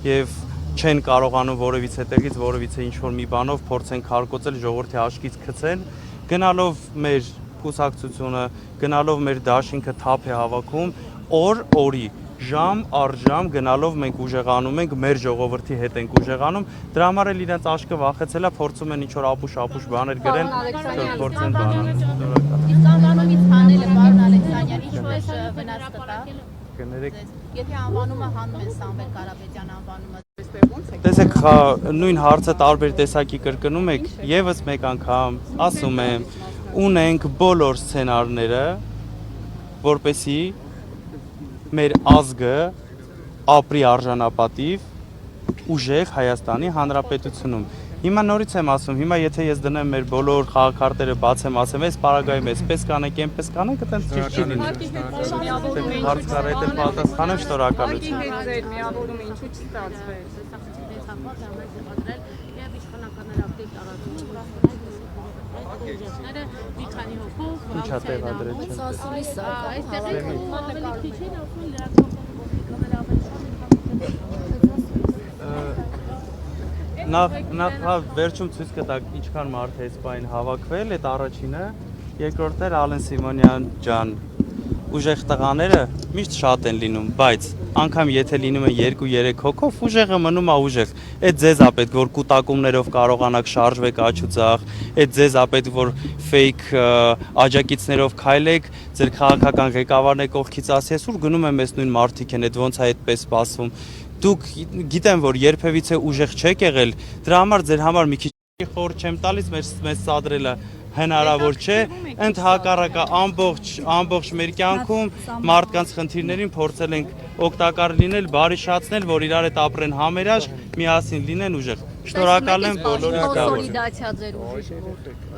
եւ չեն կարողանում որևիցե տեղից որևիցե ինչ-որ մի բանով փորձեն քարկոծել ժողովրդի աչքից գցել, գնալով մեր կուսակցությունը գնալով մեր դաշինքը թափ է հավաքում օրի ժամ առ ժամ գնալով մենք ուժեղանում ենք, մեր ժողովրդի հետ ենք ուժեղանում, դրա համար էլ իրենց աչքը վախեցել է, փորձում են ինչ-որ ապուշ բաներ գրեն, փորձեն բանան։ Իսկ անվանումից հանելը, պարոն Ալեքսանյան, ինչ-որ վնաս կտա։ Կներեք։ Եթե անվանումը հանում են Սամվել Կարապետյան անվանումը, տեսեք, նույն հարցը տարբեր տեսակի կրկնում եք, եւս մեկ անգամ ասում եմ, ունենք բոլոր սցենարները, որպեսզի մեր ազգը ապրի արժանապատիվ ուժեղ Հայաստանի Հանրապետությունում։ Հիմա նորից եմ ասում, հիմա եթե ես դնեմ մեր բոլոր խաղաքարտերը բացեմ, ասեմ, այս պարագայում էսպես կանեք, այնպես կանեք, այդպես ճիշտ չի լինի։ Հարց կարա դա պատասխանեմ, շնորհակալություն։ Ձեր միավորումը ինչու չստացվեց։ Եվ իշխանականներ ակտիվ տարածում մի քանի հոգով Ինչա տեղադրել։ Ասուլիս այստեղ ավելի քիչ են ասում լրատվական Նախ վերջում ցույց կտակ ինչքան մարդ է սպայն հավաքվել, այդ առաջինը, երկրորդն էր Ալեն Սիմոնյան ջան, ուժեղ տղաները միշտ շատ են լինում, բայց անգամ եթե լինում են 2-3 հոգով, ուժեղը մնում է ուժեղ։ Այդ ձեզ է պետք, որ կուտակումներով կարողանաք շարժվեք աջ ու ձախ, այդ ձեզ է պետք, որ fake աջակիցներով քայլեք, ձեր քաղաքական ղեկավարն է կողքից ասի, այսօր գնում եմ այս նույն մարդիկ են, այդ ոնց է այդպես սպասվում։ Դուք գիտեմ, որ երբևիցե ուժեղ չեք եղել, դրա համար ձեր համար մի քիչ խոր չեմ տալիս, մեզ սադրելը հնարավոր չէ, ընդհակառակը ամբողջ մեր կյանքում մարդկանց խնդիրներին փորձել ենք օգտակար լինել, բարիշացնել, որ իրար հետ ապրեն համերաշխ, միասին լինեն ուժեղ։ Շնորհակալ եմ բոլորին։ Կոնսոլիդացիա ձեր ուժի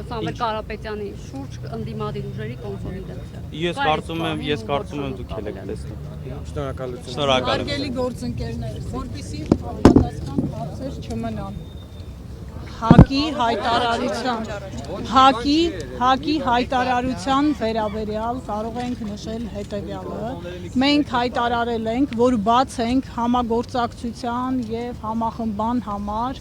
Սամվել Կարապետյանի շուրջ ընդդիմադիր ուժերի կոնսոլիդացիա։ Ես կարծում եմ դուք եք տեսնում։ Շնորհակալություն։ Շնորհակալ եմ։ Գործընկերներ, որպեսզի պատասխան հարցեր չմնան։ Հակի հայտարարության վերաբերյալ կարող ենք նշել հետևյալը։ Մենք հայտարարել ենք, որ բաց ենք համագործակցության եւ համախմբան համար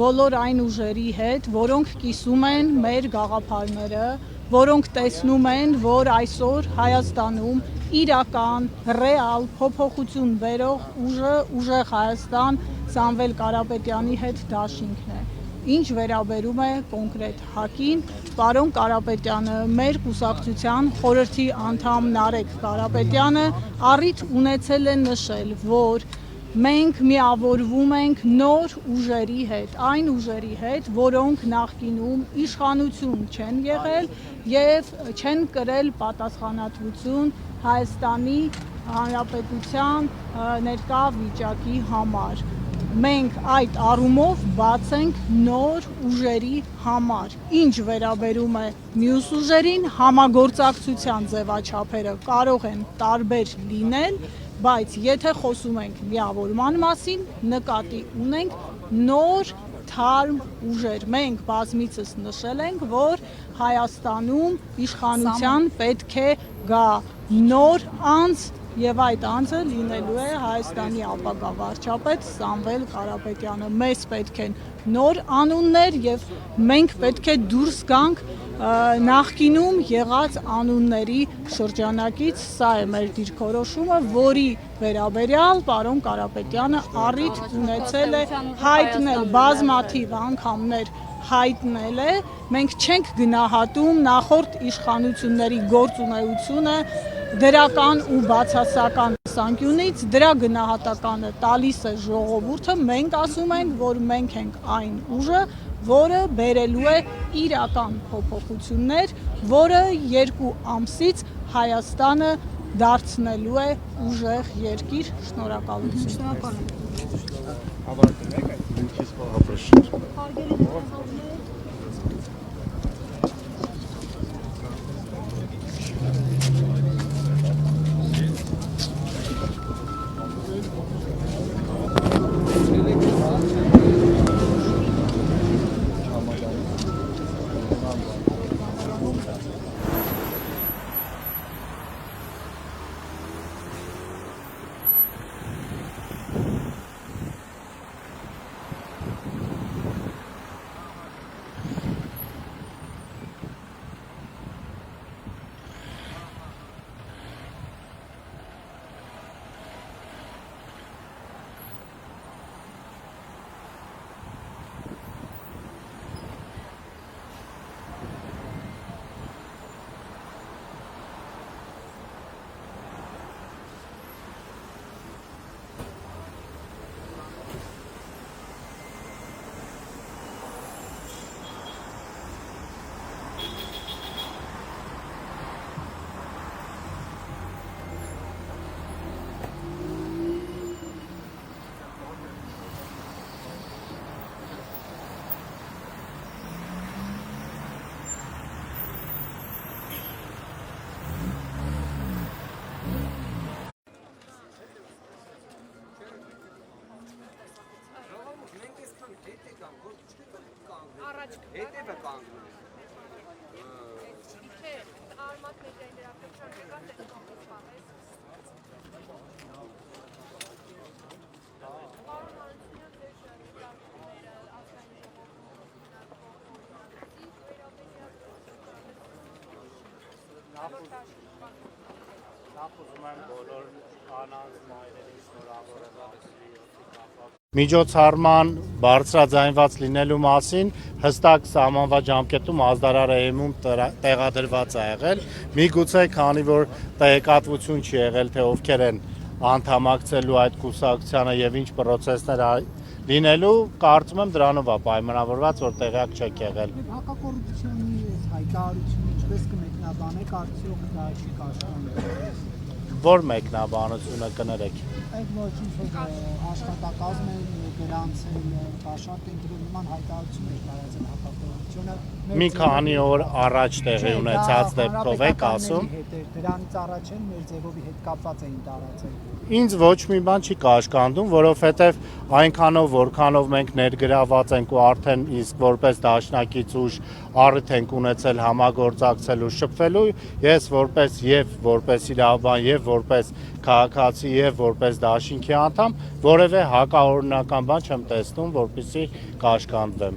բոլոր այն ուժերի հետ, որոնք կիսում են մեր գաղափարները, որոնք տեսնում են, որ այսօր Հայաստանում իրական, ռեալ փոփոխություն բերող ուժը ուժեղ Հայաստան Սամվել Կարապետյանի հետ դաշինքն է։ Ինչ վերաբերում է կոնկրետ հակին, պարոն Կարապետյանը, մեր կուսակցության խորհրդի անդամ Նարեկ Կարապետյանը առիթ ունեցել է նշել, որ մենք միավորվում ենք նոր ուժերի հետ, այն ուժերի հետ, որոնք նախկինում իշխանություն չեն եղել եւ չեն կրել պատասխանատվություն Հայաստանի Հանրապետության ներկա վիճակի համար։ Մենք այդ առումով բաց ենք նոր ուժերի համար։ Ինչ վերաբերում է մյուս ուժերին, համագործակցության ձևաչափերը կարող են տարբեր լինել, բայց եթե խոսում ենք միավորման մասին, նկատի ունենք նոր թարմ ուժեր։ Մենք բազմիցս նշել ենք, որ Հայաստանում իշխանության պետք է գա նոր անձ եւ այդ անձը լինելու է Հայաստանի ապագա վարչապետ Սամվել Կարապետյանը։ Մեզ պետք են նոր անուններ եւ մենք պետք է դուրս գանք նախկինում եղած անունների շրջանակից։ Սա է մեր դիրքորոշումը, որի վերաբերյալ պարոն Կարապետյանը առիթ ունեցել է հայտնել բազմաթիվ անգամներ հայտնել է, մենք չենք գնահատում նախորդ իշխանությունների գործունեությունը դրական ու բացասական տեսանկյունից, դրա գնահատականը տալիս է ժողովուրդը, մենք ասում ենք, որ մենք ենք այն ուժը, որը բերելու է իրական փոփոխություններ, որը 2 ամսից Հայաստանը դարձնելու է ուժեղ երկիր։ Շնորհակալություն։ Միջոցառման բարձրաձայնված լինելու մասին հստակ սահմանված ժամկետում ազդարարը եմում տեղադրված է եղել։ Միգուցե քանի որ տեղեկատվություն չի եղել, թե ովքեր են անդամակցելու այդ կուսակցությանը եւ ինչ process-ներ լինելու, կարծում եմ դրանով է պայմանավորված, որ տեղյակ չեք եղել։ Հակակոռուպցիոնի հայտարարությունը ինչպես կմեկնաբանեք, արդյոք դա չի կաշկանդել։ Որ մեկնաբանությունը կներեք։ Այդ ոչինչ աշխատակազմ է գրանցել, բաշատ կենտրոնման հայտարարություն է կայացել հակակոռուպցիոնը։ Մի քանի օր առաջ տեղի ունեցած դեպքով եք ասում։ Դրանից առաջ են մեր ձևովի հետ կապված էին տարածել։ Ինձ ոչ մի բան չի կաշկանդում, որովհետև այնքանով որքանով մենք ներգրաված ենք ու արդեն իսկ որպես դաշնակից ուժ առիթ ենք ունեցել համագործակցելու, շփվելու, ես որպես իրավաբան եւ որպես քաղաքացի եւ որպես դաշինքի անդամ որևէ հակաօրինական բան չեմ տեսնում, որպեսզի կաշկանդվեմ։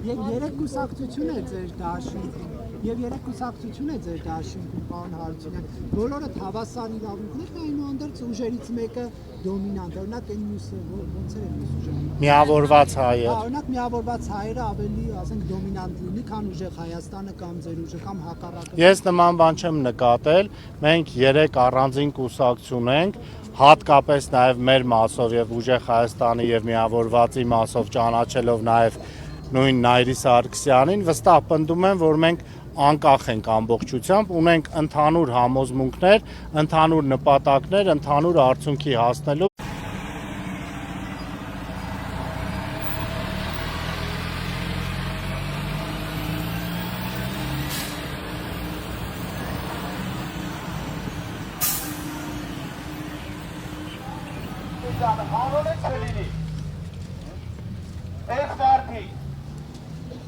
Եվ երեք կուսակցություն է ձեր դաշինքում, պարոն Հարությունյան, բոլորը հավասար իրավունքներ, այնուհանդերձ ուժերից մեկը դոմինանտ, օրինակ այն մյուսը ոնց է մյուս ուժերը։ Միավորված հայեր։ Օրինակ միավորված հայերը ավելի, ասենք, դոմինանտ լինի, քան ուժեղ Հայաստանը կամ ձեր ուժը կամ հակառակը։ Ես նման բան չեմ նկատել, մենք 3 առանձին կուսակցություն ենք, հատկապես նաև մեր մասով եւ ուժեղ Հայաստանի եւ միավորվածի մասով ճանաչելով նաև նույն Նայիրի Սարգսյանին, վստահ պնդում եմ, որ մենք անկախ ենք ամբողջությամբ, ունենք ընդհանուր համոզմունքներ, ընդհանուր նպատակներ, ընդհանուր արդյունքի հասնելու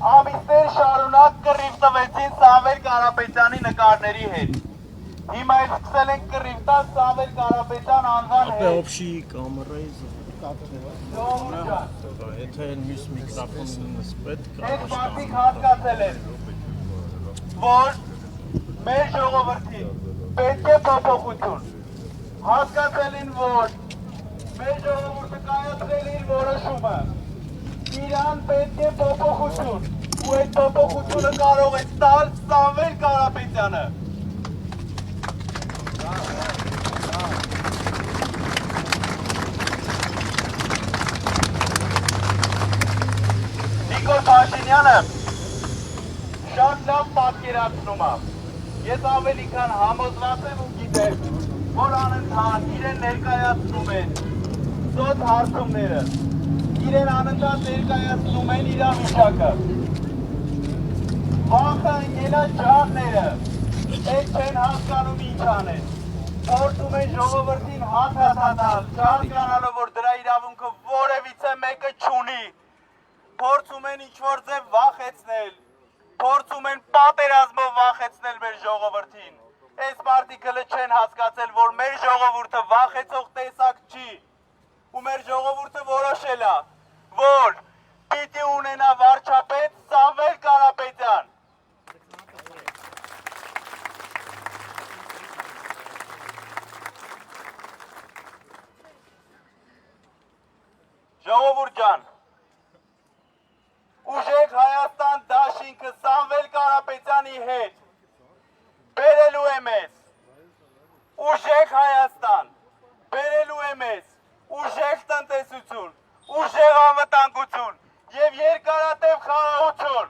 Ամիսներ շարունակ կռիվ տվեցին Սամվել Կարապետյանի նկարների հետ։ Հիմա էլ սկսել են կռիվ տալ Սամվել Կարապետյան անվան հետ։ Общի կամերայի Եթե մյուս միկրոֆոնս պետք է Այդ մարդիկ հասկացել են, որ մեր ժողովրդին պետք է փոփոխություն։ Հասկացել են, որ մեր ժողովուրդը կայացրել իր որոշումը։ Իրան պետք է փոփոխություն, ու այդ փոփոխությունը կարող է տալ Սամվել Կարապետյանը։ Նիկոլ Փաշինյանը շատ լավ պատկերացնում է։ Ես ավելի քան համոզված եմ ու գիտեմ, որ անընդհատ իրեն ներկայացնում են սոց հարցումները։ Իրեն անընդհատ ներկայացնում են իրավիճակը։ Վախը ընկելած ջահները, այդ չեն հասկանում ինչ անեն։ Փորձում են ժողովրդին հաթաթաթալ, չհասկանալով, որ դրա իրավունքը որևիցե մեկը չունի։ Փորձում են ինչ-որ ձև վախեցնել, փորձում են պատերազմով վախեցնել մեր ժողովրդին։ Այս մարդիկը չեն հասկացել, որ մեր ժողովուրդը վախեցող տեսակ չի։ Ու մեր ժողովուրդը որոշել է, որ պիտի ունենա վարչապետ Սամվել Կարապետյան։ Ժողովուրդ ջան, ուժեղ Հայաստան դաշինքը Սամվել Կարապետյանի հետ բերելու է մեզ, ուժեղ Հայաստան բերելու է մեզ, ուժեղ տնտեսություն, ուժեղ անվտանգություն եւ երկարատև խաղաղություն։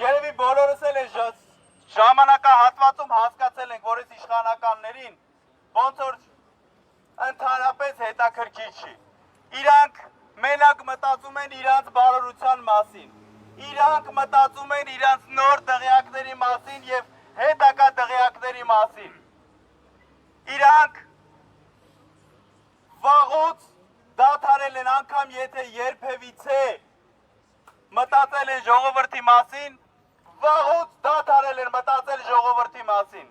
Երևի բոլորս էլ այս ժամանակահատվածում հասկացել ենք, որ այս իշխանականներին ոնց որ ընդհանրապես հետաքրքիր չի։ Իրանք մենակ մտածում են իրանց բարօրության մասին։ Իրանք մտածում են իրանց նոր դղյակների մասին եւ հետագա դղյակների մասին։ Իրանք եթե երբևիցե մտածել են ժողովրդի մասին, վաղուց դադարել են մտածել ժողովրդի մասին։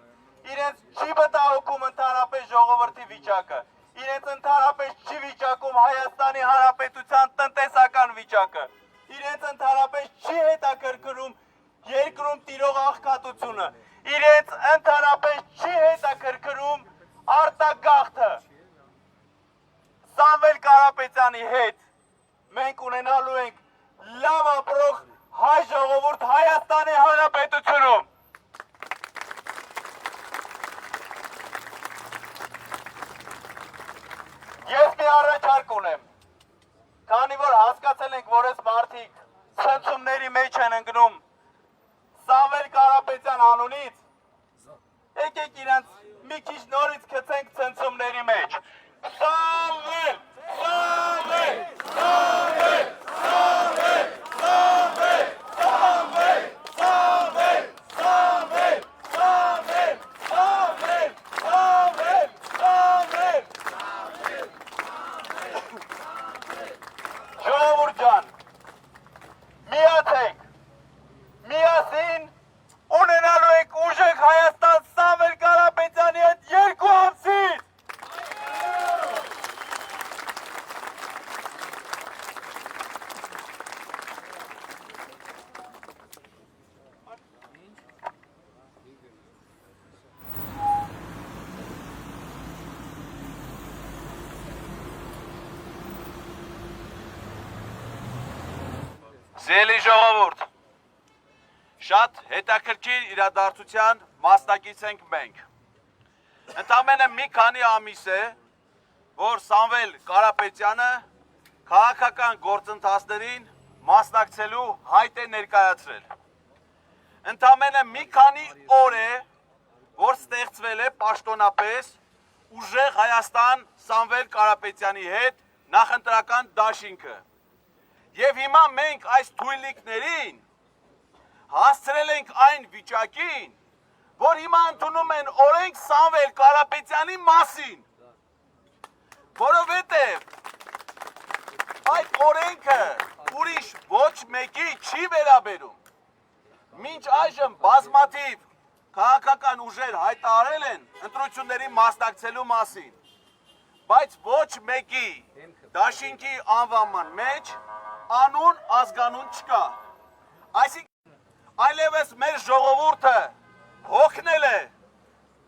Իրենց չի մտահոգում ընդհանրապես ժողովրդի վիճակը, իրենց ընդհանրապես չի վիճակում Հայաստանի Հանրապետության տնտեսական վիճակը, իրենց ընդհանրապես չի հետաքրքրում երկրում տիրող աղքատությունը, իրենց ընդհանրապես չի հետաքրքրում արտագաղթը։ Սամվել Կարապետյանի հետ մենք ունենալու ենք լավ ապրող հայ ժողովուրդ Հայաստանի Հանրապետությունում։ Ես մի առաջարկ ունեմ, քանի որ հասկացել ենք, որ այս մարդիկ ցնցումների մեջ են ընկնում Սամվել Կարապետյան անունից, եկեք իրենց մի քիչ նորից գցենք ցնցումների մեջ։ Սամվել, Սամվել, Սամվել, Սամվել, Սամվել, Սամվել, Սամվել, Սամվել, Սամվել, Սամվել, Սամվել, Սամվել։ Ժողովուրդ ջան, միացեք, միասին ունենալու եք ուժեղ Հայաստան Սամվել Կարապետյանի հետ 2 ամսից։ Սիրելի ժողովուրդ, շատ հետաքրքիր իրադարձության մասնակից ենք մենք։ Ընդամենը մի քանի ամիս է, որ Սամվել Կարապետյանը քաղաքական գործընթացներին մասնակցելու հայտ է ներկայացրել։ Ընդամենը մի քանի օր է, որ ստեղծվել է պաշտոնապես ուժեղ Հայաստան Սամվել Կարապետյանի հետ նախընտրական դաշինքը։ Եվ հիմա մենք այս թույլիկներին հասցրել ենք այն վիճակին, որ հիմա ընդունում են օրենք Սամվել Կարապետյանի մասին, որովհետև այդ օրենքը ուրիշ ոչ մեկի չի վերաբերում։ Մինչ այժմ բազմաթիվ քաղաքական ուժեր հայտարարել են ընտրությունների մասնակցելու մասին, բայց ոչ մեկի դաշինքի անվանման մեջ անուն ազգանուն չկա։ Այսինքն այլևս մեր ժողովուրդը հոգնել է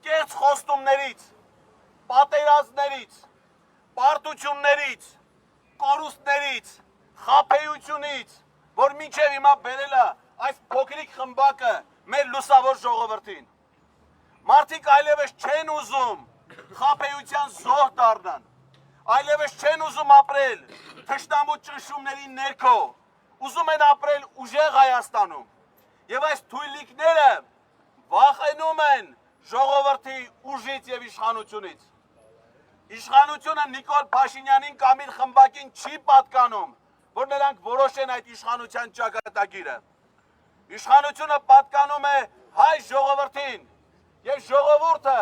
կեղծ խոստումներից, պատերազմներից, պարտություններից, կորուստներից, խաբեությունից, որ մինչև հիմա բերել է այս փոքրիկ խմբակը մեր լուսավոր ժողովրդին։ Մարդիկ այլևս չեն ուզում խաբեության զոհ դառնան, այլևս չեն ուզում ապրել թշնամու ճնշումների ներքո, ուզում են ապրել ուժեղ Հայաստանում։ Եվ այս թույլիկները վախենում են ժողովրդի ուժից եւ իշխանությունից։ Իշխանությունը Նիկոլ Փաշինյանին կամ իր խմբակին չի պատկանում, որ նրանք որոշեն այդ իշխանության ճակատագիրը։ Իշխանությունը պատկանում է հայ ժողովրդին եւ ժողովուրդը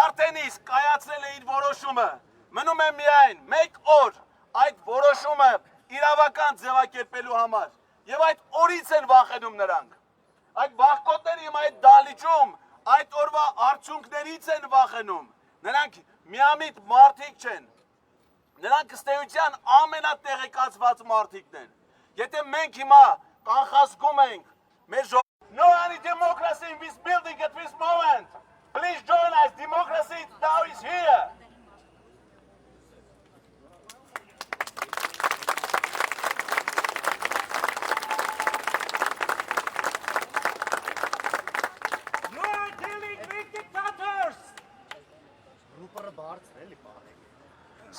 արդեն իսկ կայացրել է իր որոշումը։ Մնում է միայն 1 օր այդ որոշումը իրավական ձևակերպելու համար եւ այդ օրից են վախենում նրանք։ Այդ վախկոտները հիմա այդ դալիճում այդ օրվա արդյունքներից են վախենում։ Նրանք միամիտ մարդիկ չեն։ Նրանք ըստ էության ամենատեղեկացված մարդիկն են։ Եթե մենք հիմա կանխազգում ենք մեր No any democracy in this building at this moment. Please join us. Democracy now is here.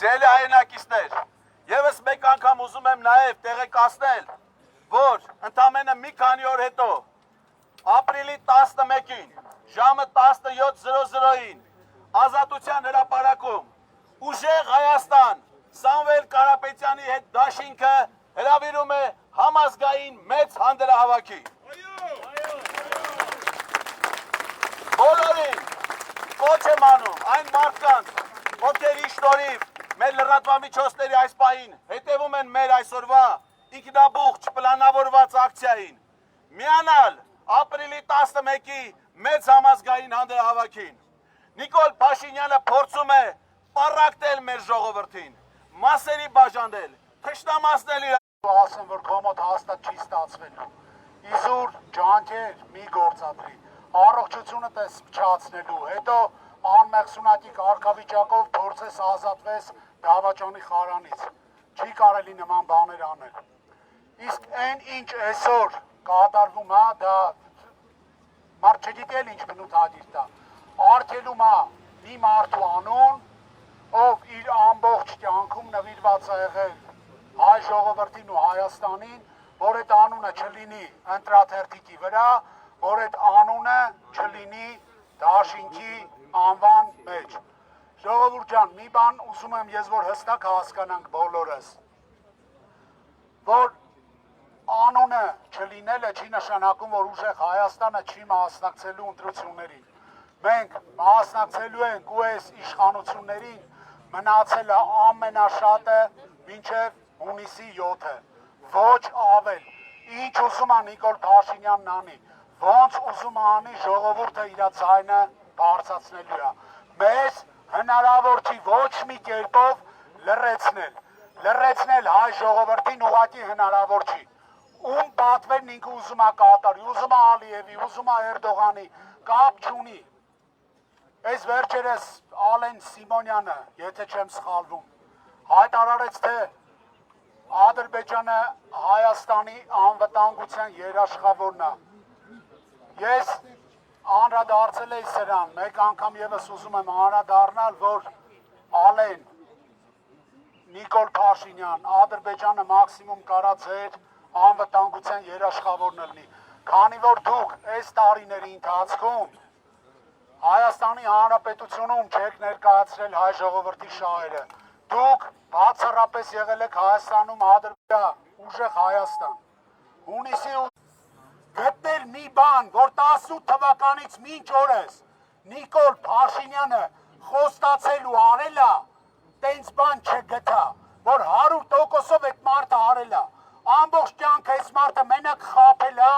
Ձեր հայրենակիցներ, եւս մեկ անգամ ուզում եմ նաեւ տեղեկացնել, որ ընդամենը մի քանի օր հետո, ապրիլի 11-ին, ժամը 17:00-ին, Ազատության հրապարակում ուժեղ Հայաստան Սամվել Կարապետյանի հետ դաշինքը հրավիրում է համազգային մեծ հանդրահավաքի։ Բոլորին կոչ եմ անում այն մարդկանց, ովքեր ի շնորհիվ մեր լրատվամիջոցների այս պահին հետևում են մեր այսօրվա ինքնաբուխ պլանավորված ակցիային, միանալ ապրիլի 11-ի մեծ համազգային հանրահավաքին։ Նիկոլ Փաշինյանը փորձում է պառակտել մեր ժողովրդին, մասերի բաժանել, թշնամացնել իր ասեմ, որ կոմոդ հաստատ չի ստացվելու։ Իզուր ջանքեր մի գործադրի, առողջությունը տեսփչացնելու, հետո անմեղսունակի կարգավիճակով փորձես ազատվես դավաճանի խարանից։ Չի կարելի նման բաներ անել։ Իսկ այն ինչ այսօր կատարվում է, դա մարդ չգիտի ինչ բնութ հադիր տա։ Արգելում է մի մարդու անուն, ով իր ամբողջ կյանքում նվիրված է եղել հայ ժողովրդին ու Հայաստանին, որ այդ անունը չլինի ընտրաթերթիկի վրա, որ այդ անունը չլինի դաշինքի անվան մեջ։ Ժողովուրդ ջան, մի բան ուզում եմ ես, որ հստակ հասկանանք բոլորս, որ անունը չլինելը չի նշանակում, որ ուժեղ Հայաստանը չի մասնակցելու ընտրություններին։ Մենք մասնակցելու ենք ու այս իշխանություններին մնացել է ամենաշատը մինչև հունիսի 7-ը, ոչ ավել, ինչ ուզում է Նիկոլ Փաշինյանն անի, ոնց ուզում է անի ժողովուրդը իր ձայնը բարձրացնելու է, մեզ հնարավոր չի ոչ մի կերպով լրացնել հայ ժողովրդին ուղղակի հնարավոր չի, ում պատվերն ինքը ուզում է կատարի, ուզում է Ալիևի, ուզում է Էրդողանի, կապ չունի, այս վերջերս Ալեն Սիմոնյանը, եթե չեմ սխալվում, հայտարարեց, թե Ադրբեջանը Հայաստանի անվտանգության երաշխավորն է։ Ես անդրադարձել էի սրան, մեկ անգամ եւս ուզում եմ անդրադառնալ, որ Ալեն Նիկոլ Փաշինյան, Ադրբեջանը մաքսիմում կարա ձեր անվտանգության երաշխավորն լինի, քանի որ դուք այս տարիների ընթացքում Հայաստանի Հանրապետությունում չեք ներկայացրել հայ ժողովրդի շահերը, դուք բացառապես եղել եք Հայաստանում Ադրբեջան ուժեղ Հայաստան, հունիսի գտնել մի բան, որ 18 թվականից մինչ օրս Նիկոլ Փաշինյանը խոստացել ու արել է, տենց բան չգտա, որ 100%-ով այդ մարդը արել է, ամբողջ կյանքը այս մարդը մենակ խաբել է,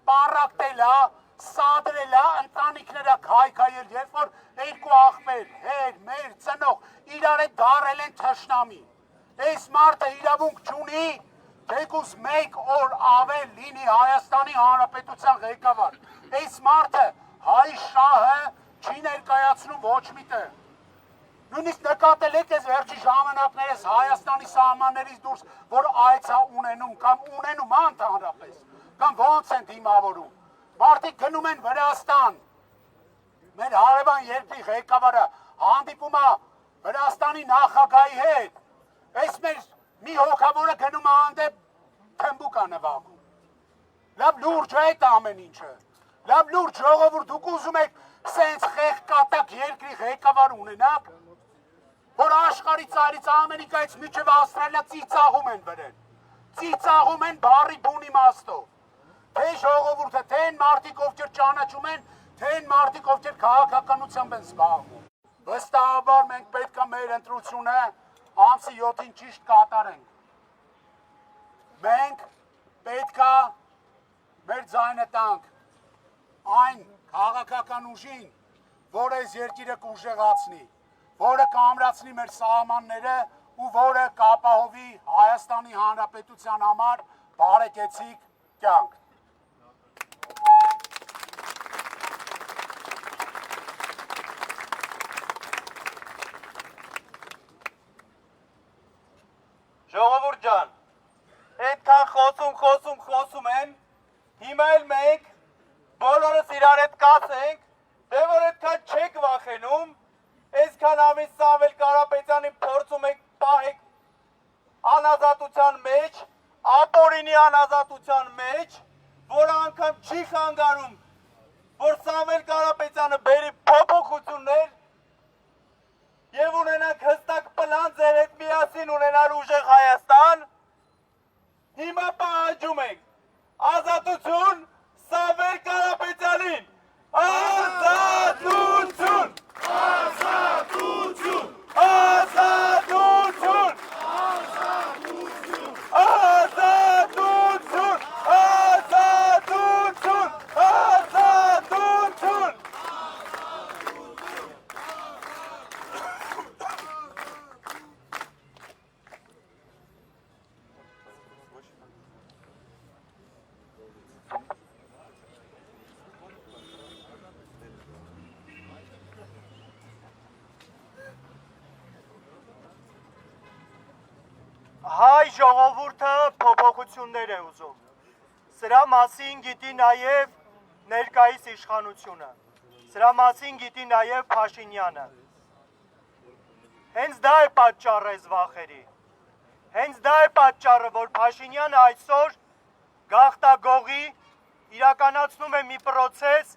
պառակտել է, սադրել է, ընտանիքները քայքայել, երբ որ երկու աղբեր, հեր, մեր, ծնող իրար հետ դարել են թշնամի։ Այս մարդը իրավունք չունի, թեկուզ մեկ օր ավել լինի Հայաստանի Հանրապետության ղեկավար։ Այս մարդը հայ շահը չի ներկայացնում ոչ մի տեղ։ Նույնիսկ նկատել եք այս վերջի ժամանակներս Հայաստանի սահմաններից դուրս, որ այցա ունենում կամ ունենում ընդհանրապես, կամ ոնց են դիմավորում։ Մարդիկ գնում են Վրաստան, մեր հարևան երկրի ղեկավարը հանդիպում է Վրաստանի նախագահի հետ, այս մեր մի հոգավորը գնում է հանդեպ թմբուկ է նվագում, լավ լուրջ է այդ ամեն ինչը, լավ լուրջ ժողովուրդ, դուք ուզում եք սենց խեղկատակ երկրի ղեկավար ունենաք, որ աշխարհի ծայրից Ամերիկայից մինչև Ավստրալիա ծիծաղում են վրեն, ծիծաղում են բառի բուն իմաստով, թե ժողովուրդը, թե են մարդիկ, ովքեր ճանաչում են, թե են մարդիկ, ովքեր քաղաքականությամբ են զբաղվում։ Վստահաբար մենք պետք է մեր ընտրությունը ամսի 7-ին ճիշտ կատարենք։ Մենք պետք է մեր ձայնը տանք այն քաղաքական ուժին, որ այս երկիրը կուժեղացնի, որը կամրացնի մեր սահմանները ու որը կապահովի Հայաստանի Հանրապետության համար բարեկեցիկ կյանք։ Ժողովուրդ ջան, այդքան խոսում են, հիմա էլ մենք բոլորս իրար հետ կասենք, դե որ այդքան չեք վախենում, այսքան ամիս Սամվել Կարապետյանին փորձում եք պահեք անազատության մեջ, ապօրինի անազատության մեջ, որ անգամ չի խանգարում, որ Սամվել Կարապետյանը բերի փոփոխություններ եւ ունենանք հստակ պլան ձեր հետ միասին ունենալ ուժեղ Հայաստան, հիմա պահանջում ենք ազատություն Սամվել Կարապետյանին, ազատություն, ազատություն, ազատություն հայ ժողովուրդը փոփոխություններ է ուզում։ Սրա մասին գիտի նաև ներկայիս իշխանությունը։ Սրա մասին գիտի նաև Փաշինյանը։ Հենց դա է պատճառը այս վախերի։ Հենց դա է պատճառը, որ Փաշինյանը այսօր գաղթագողի իրականացնում է մի պրոցես,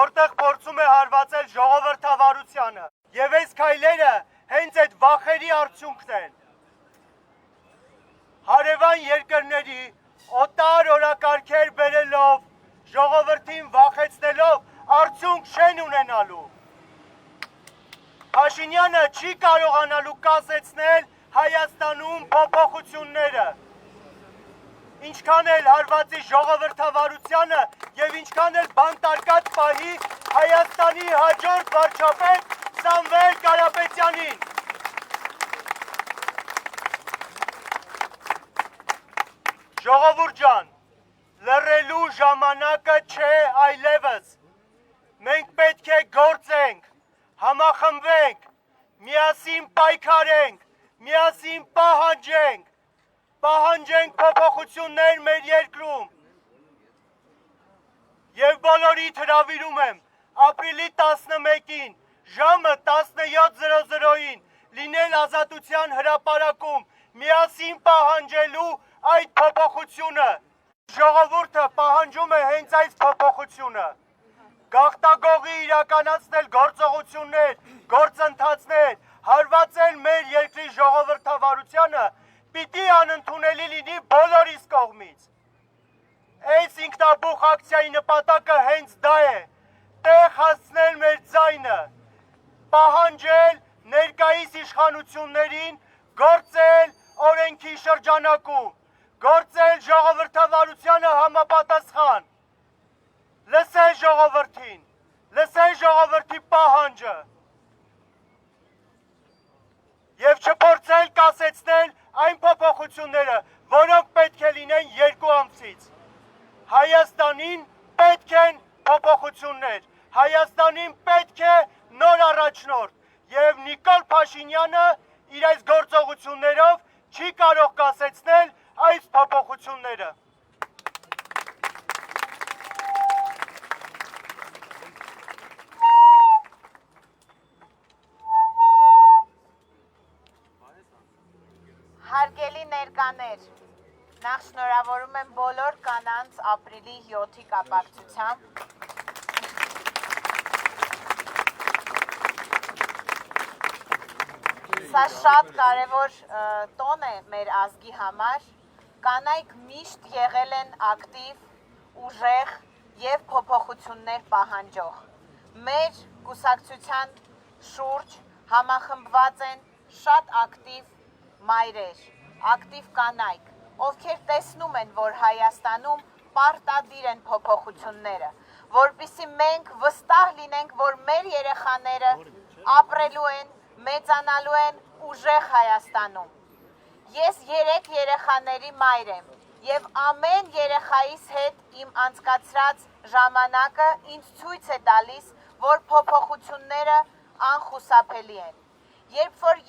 որտեղ փորձում է հարվածել ժողովրդավարությանը։ Եվ այս քայլերը հենց այդ վախերի արդյունքն են։ Հարևան երկրների օտար օրակարգեր բերելով, ժողովրդին վախեցնելով արդյունք չեն ունենալու։ Փաշինյանը չի կարողանալու կասեցնել Հայաստանում փոփոխությունները։ Ինչքան էլ հարվածի ժողովրդավարությանը եւ ինչքան էլ բանտարկած պահի Հայաստանի հաջորդ վարչապետ Սամվել Կարապետյանին։ Ժողովուրդ ջան, լռելու ժամանակը չէ այլևս։ Մենք պետք է գործենք, համախմբվենք, միասին պայքարենք, միասին պահանջենք փոփոխություններ մեր երկրում։ Եվ բոլորիդ հրավիրում եմ ապրիլի 11-ին ժամը 17:00-ին լինել Ազատության հրապարակում, միասին պահանջելու այդ փոփոխությունը։ Ժողովուրդը պահանջում է հենց այս փոփոխությունը։ Գաղթագողի իրականացնել գործողություններ, գործընթացներ, հարվածել մեր երկրի ժողովրդավարությանը պիտի անընդունելի լինի բոլորիս կողմից։ Այս ինքնաբուխ ակցիայի նպատակը հենց դա է, տեղ հասցնել մեր ձայնը, պահանջել ներկայիս իշխանություններին, գործել օրենքի շրջանակում, գործել ժողովրդավարությանը համապատասխան, լսել ժողովրդին, լսել ժողովրդի պահանջը և չփորձել կասեցնել այն փոփոխությունները, որոնք պետք է լինեն 2 ամսից։ Հայաստանին պետք են փոփոխություններ, Հայաստանին պետք է նոր առաջնորդ և Նիկոլ Փաշինյանը իր այս գործողություններով չի կարող կասեցնել այս փոփոխությունները։ Հարգելի ներկաներ, նախ շնորհավորում եմ բոլոր կանանց ապրիլի 7-ի կապակցությամբ։ Սա շատ կարևոր տոն է մեր ազգի համար։ Կանայք միշտ եղել են ակտիվ, ուժեղ և փոփոխություններ պահանջող։ Մեր կուսակցության շուրջ համախմբված են շատ ակտիվ մայրեր, ակտիվ կանայք, ովքեր տեսնում են, որ Հայաստանում պարտադիր են փոփոխությունները, որպեսզի մենք վստահ լինենք, որ մեր երեխաները ապրելու են, մեծանալու են ուժեղ Հայաստանում։ Ես 3 երեխաների մայր եմ և ամեն երեխայիս հետ իմ անցկացրած ժամանակը ինձ ցույց է տալիս, որ փոփոխությունները անխուսափելի են։ Երբ որ